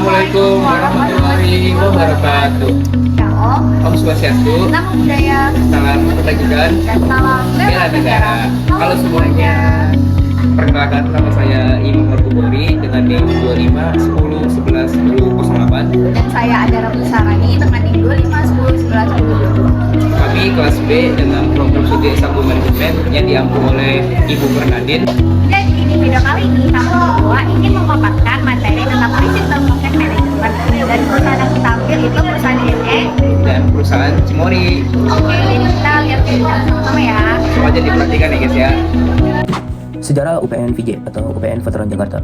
Assalamualaikum warahmatullahi wabarakatuh. Shalom, Om Swastiastu, Namo Buddhaya, salam kebajikan, dan salam bela negara. Halo semuanya, perkenalkan nama saya Imam Margubori dengan NIM 25 10 11 1008. dan saya Adara Busarani dengan NIM 25 10 11 10. Kami kelas B dengan program studi S1 Manajemen yang diampu oleh Ibu Bernadine. Jadi di video kali ini kami berdua ingin memaparkan materi tentang prinsip dalam konsep manajemen. Dan perusahaan yang kita ambil itu perusahaan JNE Dan perusahaan Cimory. Oke, jadi kita lihat video sama ya. Langsung aja diperhatikan ya guys ya. Sejarah UPN VJ atau UPN Veteran Jakarta.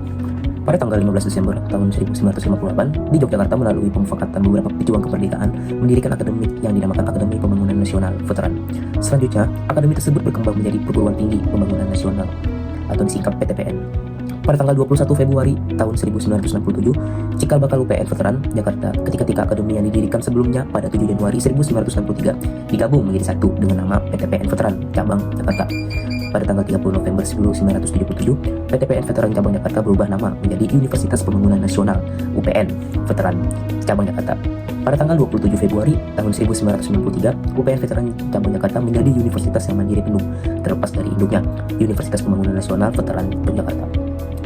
Pada tanggal 15 Desember tahun 1958, di Yogyakarta melalui pemufakatan beberapa pejuang kemerdekaan, mendirikan akademi yang dinamakan Akademi Pembangunan Nasional Veteran. Selanjutnya, akademi tersebut berkembang menjadi Perguruan Tinggi Pembangunan Nasional atau disingkat PTPN. Pada tanggal 21 Februari tahun 1967, cikal bakal UPN Veteran Jakarta ketika akademi yang didirikan sebelumnya pada 7 Januari 1963 digabung menjadi satu dengan nama PTPN Veteran Cabang Jakarta. Pada tanggal 30 November 1977, PTPN Veteran Cabang Jakarta berubah nama menjadi Universitas Pembangunan Nasional UPN Veteran Cabang Jakarta. Pada tanggal 27 Februari tahun 1993, UPN Veteran Cabang Jakarta menjadi universitas yang mandiri penuh terlepas dari induknya Universitas Pembangunan Nasional Veteran Yogyakarta.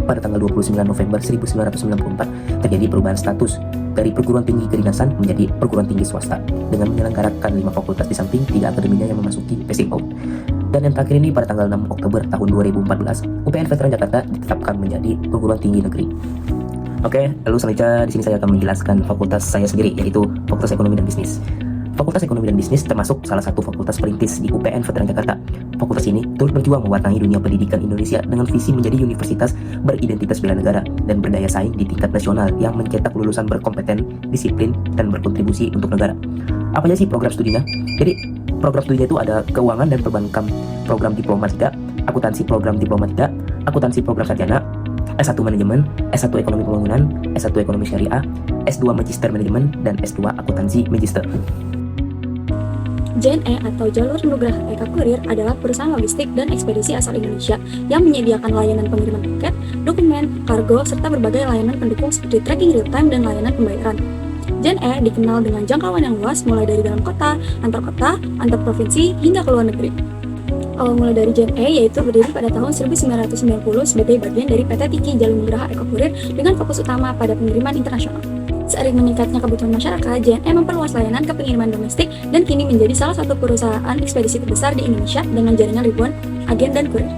Pada tanggal 29 November 1994 terjadi perubahan status dari perguruan tinggi kedinasan menjadi perguruan tinggi swasta dengan menyelenggarakan 5 fakultas di samping 3 akademinya yang memasuki passing out. Dan yang terakhir ini pada tanggal 6 Oktober tahun 2014, UPN Veteran Jakarta ditetapkan menjadi perguruan tinggi negeri. Oke, lalu selanjutnya di sini saya akan menjelaskan fakultas saya sendiri, yaitu Fakultas Ekonomi dan Bisnis. Fakultas Ekonomi dan Bisnis termasuk salah satu fakultas perintis di UPN Veteran Jakarta. Fakultas ini turut berjuang mewarnai dunia pendidikan Indonesia dengan visi menjadi universitas beridentitas bela negara dan berdaya saing di tingkat nasional yang mencetak lulusan berkompeten, disiplin, dan berkontribusi untuk negara. Apa aja sih program studinya? Jadi, program studinya itu ada keuangan dan perbankan program diploma 3, akuntansi program diploma 3, akuntansi program sarjana, S1 Manajemen, S1 Ekonomi Pembangunan, S1 Ekonomi Syariah, S2 Magister Manajemen, dan S2 Akuntansi Magister. JNE atau Jalur Nugraha Eka Kurir adalah perusahaan logistik dan ekspedisi asal Indonesia yang menyediakan layanan pengiriman paket, dokumen, kargo, serta berbagai layanan pendukung seperti tracking real-time dan layanan pembayaran. JNE dikenal dengan jangkauan yang luas mulai dari dalam kota, antar provinsi, hingga ke luar negeri. Awal mulai dari JNE yaitu berdiri pada tahun 1990 sebagai bagian dari PT Tiki Jalur Nugraha Eka Kurir dengan fokus utama pada pengiriman internasional. Seiring meningkatnya kebutuhan masyarakat, JNE memperluas layanan ke pengiriman domestik dan kini menjadi salah satu perusahaan ekspedisi terbesar di Indonesia dengan jaringan ribuan agen dan kurir.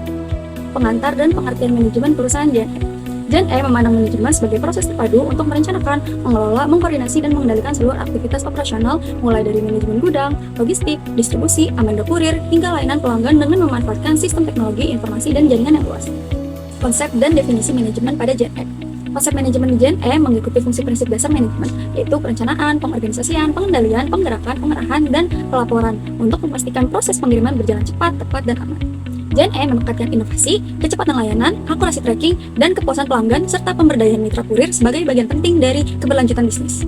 Pengantar dan pengertian manajemen perusahaan JNE. JNE memandang manajemen sebagai proses terpadu untuk merencanakan, mengelola, mengkoordinasi, dan mengendalikan seluruh aktivitas operasional mulai dari manajemen gudang, logistik, distribusi, amanda kurir, hingga layanan pelanggan dengan memanfaatkan sistem teknologi, informasi, dan jaringan yang luas. Konsep dan definisi manajemen pada JNE. Konsep manajemen JNE mengikuti fungsi prinsip dasar manajemen, yaitu perencanaan, pengorganisasian, pengendalian, penggerakan, pengarahan, dan pelaporan untuk memastikan proses pengiriman berjalan cepat, tepat, dan aman. JNE meningkatkan inovasi, kecepatan layanan, akurasi tracking, dan kepuasan pelanggan, serta pemberdayaan mitra kurir sebagai bagian penting dari keberlanjutan bisnis.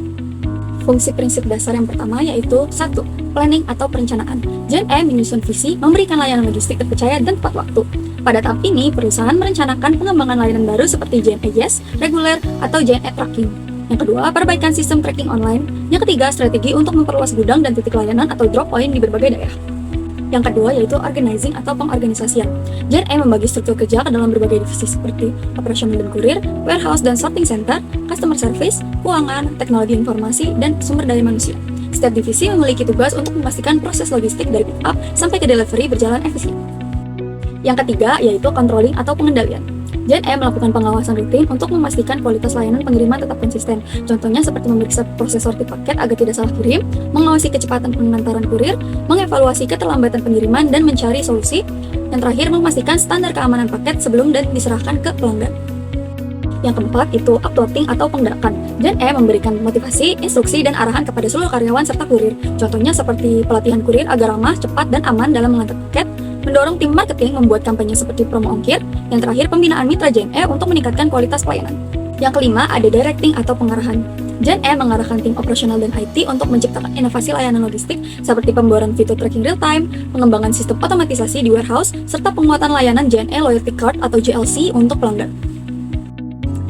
Fungsi prinsip dasar yang pertama yaitu 1. Planning atau perencanaan. JNE menyusun visi, memberikan layanan logistik terpercaya dan tepat waktu. Pada tahap ini, perusahaan merencanakan pengembangan layanan baru seperti JNE Yes, reguler, atau JNE Tracking. Yang kedua, perbaikan sistem tracking online. Yang ketiga, strategi untuk memperluas gudang dan titik layanan atau drop point di berbagai daerah. Yang kedua yaitu organizing atau pengorganisasian. JNE membagi struktur kerja ke dalam berbagai divisi seperti operasional dan kurir, warehouse dan sorting center, customer service, keuangan, teknologi informasi, dan sumber daya manusia. Setiap divisi memiliki tugas untuk memastikan proses logistik dari pick up sampai ke delivery berjalan efisien. Yang ketiga yaitu controlling atau pengendalian. JNE melakukan pengawasan rutin untuk memastikan kualitas layanan pengiriman tetap konsisten. Contohnya seperti memeriksa proses sortir paket agar tidak salah kirim, mengawasi kecepatan pengantaran kurir, mengevaluasi keterlambatan pengiriman, dan mencari solusi. Yang terakhir, memastikan standar keamanan paket sebelum dan diserahkan ke pelanggan. Yang keempat itu uploading atau penggerakan. JNE memberikan motivasi, instruksi, dan arahan kepada seluruh karyawan serta kurir. Contohnya seperti pelatihan kurir agar ramah, cepat, dan aman dalam mengantar paket, mendorong tim marketing membuat kampanye seperti promo ongkir. Yang terakhir, pembinaan mitra JNE untuk meningkatkan kualitas pelayanan. Yang kelima, ada directing atau pengarahan. JNE mengarahkan tim operasional dan IT untuk menciptakan inovasi layanan logistik seperti pembuatan fitur tracking real time, pengembangan sistem otomatisasi di warehouse, serta penguatan layanan JNE Loyalty Card atau JLC untuk pelanggan.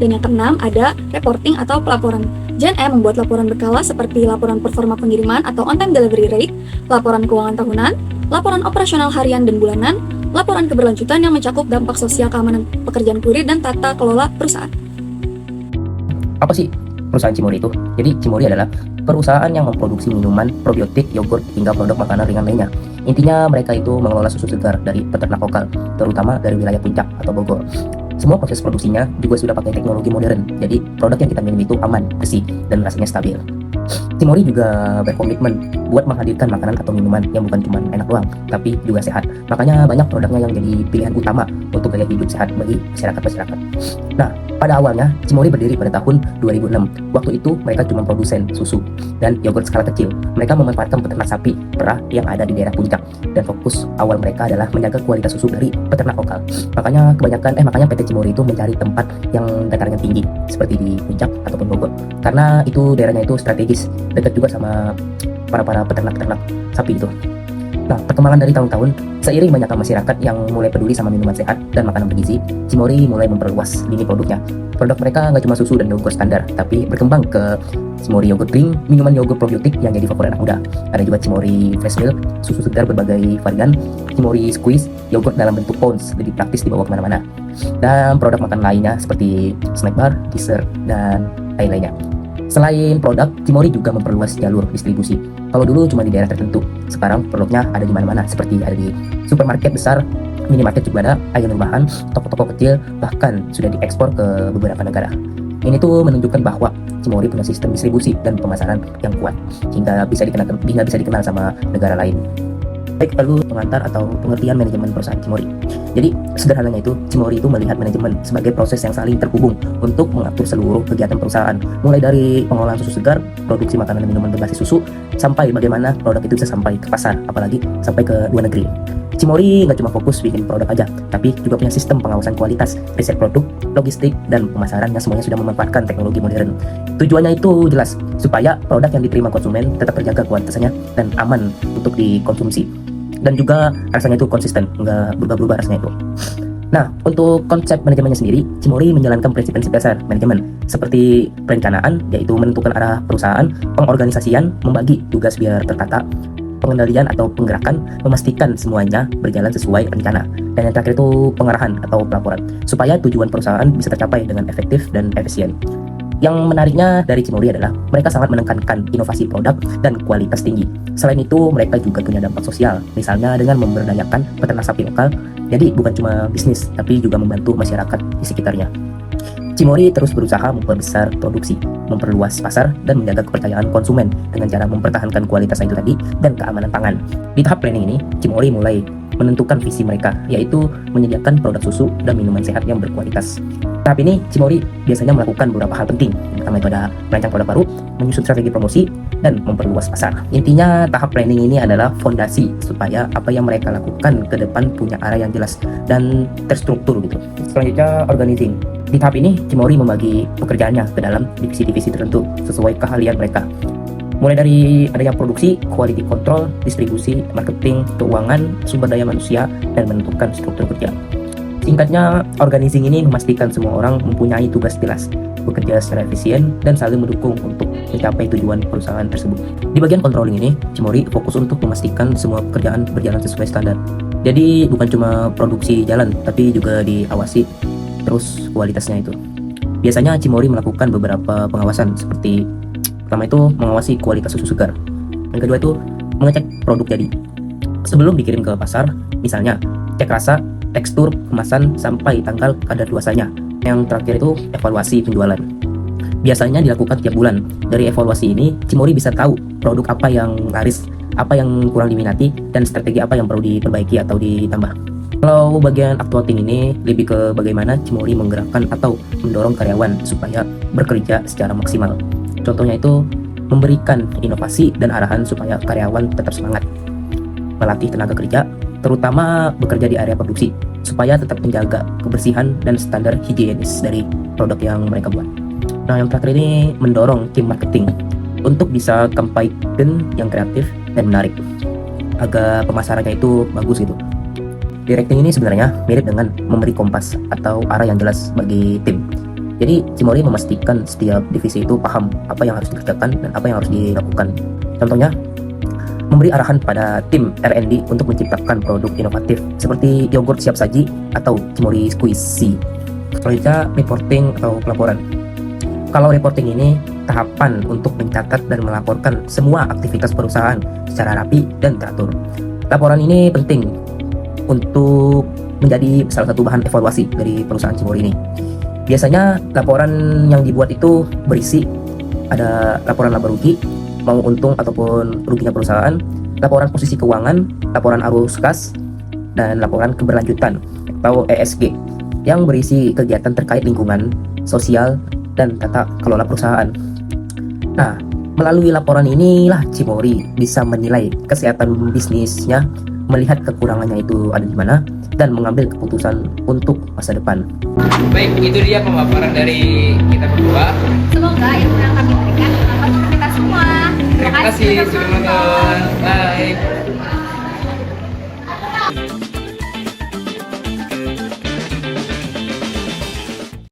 Dan yang keenam ada reporting atau pelaporan. Gen E membuat laporan berkala seperti laporan performa pengiriman atau on-time delivery rate, laporan keuangan tahunan, laporan operasional harian dan bulanan, laporan keberlanjutan yang mencakup dampak sosial keamanan pekerjaan kurir dan tata kelola perusahaan. Apa sih perusahaan Cimory itu? Jadi Cimory adalah perusahaan yang memproduksi minuman, probiotik, yogurt, hingga produk makanan ringan lainnya. Intinya mereka itu mengelola susu segar dari peternak lokal, terutama dari wilayah Puncak atau Bogor. Semua proses produksinya juga sudah pakai teknologi modern, jadi produk yang kita minum itu aman, bersih, dan rasanya stabil. Cimory juga berkomitmen buat menghadirkan makanan atau minuman yang bukan cuma enak doang, tapi juga sehat. Makanya banyak produknya yang jadi pilihan utama untuk gaya hidup sehat bagi masyarakat-masyarakat. Nah, pada awalnya Cimory berdiri pada tahun 2006. Waktu itu mereka cuma produsen susu dan yogurt skala kecil. Mereka memanfaatkan peternak sapi perah yang ada di daerah Puncak, dan fokus awal mereka adalah menjaga kualitas susu dari peternak lokal. Makanya PT Cimory itu mencari tempat yang datarannya tinggi seperti di Puncak ataupun Bogor, karena itu daerahnya itu strategis, dekat juga sama para peternak sapi itu. Nah, perkembangan dari tahun-tahun, seiring banyaknya masyarakat yang mulai peduli sama minuman sehat dan makanan bergizi, Cimory mulai memperluas lini produknya. Produk mereka nggak cuma susu dan yogurt standar, tapi berkembang ke Cimory yogurt drink, minuman yogurt probiotik yang jadi favorit anak muda. Ada juga Cimory fresh milk, susu segar berbagai varian, Cimory squeeze, yogurt dalam bentuk pounds, lebih praktis dibawa kemana-mana. Dan produk makan lainnya seperti snack bar, dessert, dan lain-lainnya. Selain produk, Cimory juga memperluas jalur distribusi. Kalau dulu cuma di daerah tertentu, sekarang produknya ada di mana-mana, seperti ada di supermarket besar, minimarket juga ada, agen rumahan, toko-toko kecil, bahkan sudah diekspor ke beberapa negara. Ini tuh menunjukkan bahwa Cimory punya sistem distribusi dan pemasaran yang kuat, hingga bisa dikenal sama negara lain. Baik, lalu pengantar atau pengertian manajemen perusahaan Cimory. Jadi sederhananya itu, Cimory itu melihat manajemen sebagai proses yang saling terhubung untuk mengatur seluruh kegiatan perusahaan, mulai dari pengolahan susu segar, produksi makanan dan minuman berbasis susu, sampai bagaimana produk itu bisa sampai ke pasar, apalagi sampai ke luar negeri. Cimory nggak cuma fokus bikin produk aja, tapi juga punya sistem pengawasan kualitas, riset produk, logistik, dan pemasaran yang semuanya sudah memanfaatkan teknologi modern. Tujuannya itu jelas, supaya produk yang diterima konsumen tetap terjaga kualitasnya dan aman untuk dikonsumsi. Dan juga rasanya itu konsisten, nggak berubah-ubah rasanya itu. Nah, untuk konsep manajemennya sendiri, Cimory menjalankan prinsip-prinsip dasar manajemen seperti perencanaan, yaitu menentukan arah perusahaan, pengorganisasian, membagi tugas biar tertata, pengendalian atau penggerakan, memastikan semuanya berjalan sesuai rencana, dan yang terakhir itu pengarahan atau pelaporan, supaya tujuan perusahaan bisa tercapai dengan efektif dan efisien. Yang menariknya dari Cimory adalah mereka sangat menekankan inovasi produk dan kualitas tinggi. Selain itu, mereka juga punya dampak sosial, misalnya dengan memberdayakan peternak sapi lokal. Jadi bukan cuma bisnis, tapi juga membantu masyarakat di sekitarnya. Cimory terus berusaha memperbesar produksi, memperluas pasar, dan menjaga kepercayaan konsumen dengan cara mempertahankan kualitas itu tadi dan keamanan pangan. Di tahap planning ini, Cimory mulai menentukan visi mereka, yaitu menyediakan produk susu dan minuman sehat yang berkualitas. Tahap ini, Cimory biasanya melakukan beberapa hal penting. Yang pertama itu ada merancang produk baru, menyusun strategi promosi, dan memperluas pasar. Intinya, tahap planning ini adalah fondasi supaya apa yang mereka lakukan ke depan punya arah yang jelas dan terstruktur gitu. Selanjutnya, organizing. Di tahap ini, Cimory membagi pekerjaannya ke dalam divisi-divisi tertentu sesuai keahlian mereka. Mulai dari adanya produksi, quality control, distribusi, marketing, keuangan, sumber daya manusia, dan menentukan struktur kerja. Singkatnya, organizing ini memastikan semua orang mempunyai tugas jelas, bekerja secara efisien, dan saling mendukung untuk mencapai tujuan perusahaan tersebut. Di bagian controlling ini, Cimory fokus untuk memastikan semua pekerjaan berjalan sesuai standar. Jadi bukan cuma produksi jalan, tapi juga diawasi terus kualitasnya itu. Biasanya Cimory melakukan beberapa pengawasan seperti pertama itu mengawasi kualitas susu segar. Yang kedua itu mengecek produk jadi sebelum dikirim ke pasar, misalnya cek rasa, tekstur, kemasan, sampai tanggal kadaluarsanya. Yang terakhir itu evaluasi penjualan. Biasanya dilakukan tiap bulan. Dari evaluasi ini, Cimory bisa tahu produk apa yang laris, apa yang kurang diminati, dan strategi apa yang perlu diperbaiki atau ditambah. Kalau bagian actuating ini lebih ke bagaimana Cimory menggerakkan atau mendorong karyawan supaya bekerja secara maksimal. Contohnya itu memberikan inovasi dan arahan supaya karyawan tetap semangat, melatih tenaga kerja, terutama bekerja di area produksi, supaya tetap menjaga kebersihan dan standar higienis dari produk yang mereka buat. Nah, yang terakhir ini mendorong tim marketing untuk bisa campaign yang kreatif dan menarik, agar pemasarannya itu bagus gitu. Directing ini sebenarnya mirip dengan memberi kompas atau arah yang jelas bagi tim. Jadi Cimory memastikan setiap divisi itu paham apa yang harus dikerjakan dan apa yang harus dilakukan. Contohnya, memberi arahan pada tim R&D untuk menciptakan produk inovatif seperti yogurt siap saji atau Cimory Squishy. Selanjutnya, reporting atau pelaporan. Kalau reporting ini tahapan untuk mencatat dan melaporkan semua aktivitas perusahaan secara rapi dan teratur. Laporan ini penting untuk menjadi salah satu bahan evaluasi dari perusahaan Cimory ini. Biasanya laporan yang dibuat itu berisi ada laporan laba rugi, mau untung ataupun ruginya perusahaan, laporan posisi keuangan, laporan arus kas, dan laporan keberlanjutan atau ESG yang berisi kegiatan terkait lingkungan, sosial, dan tata kelola perusahaan. Nah, melalui laporan inilah Cimory bisa menilai kesehatan bisnisnya, melihat kekurangannya itu ada di mana, dan mengambil keputusan untuk masa depan. Baik, itu dia pemaparan dari kita berdua. Semoga ilmu yang kami berikan bermanfaat untuk kita semua. Terima kasih sudah nonton. menonton. Bye.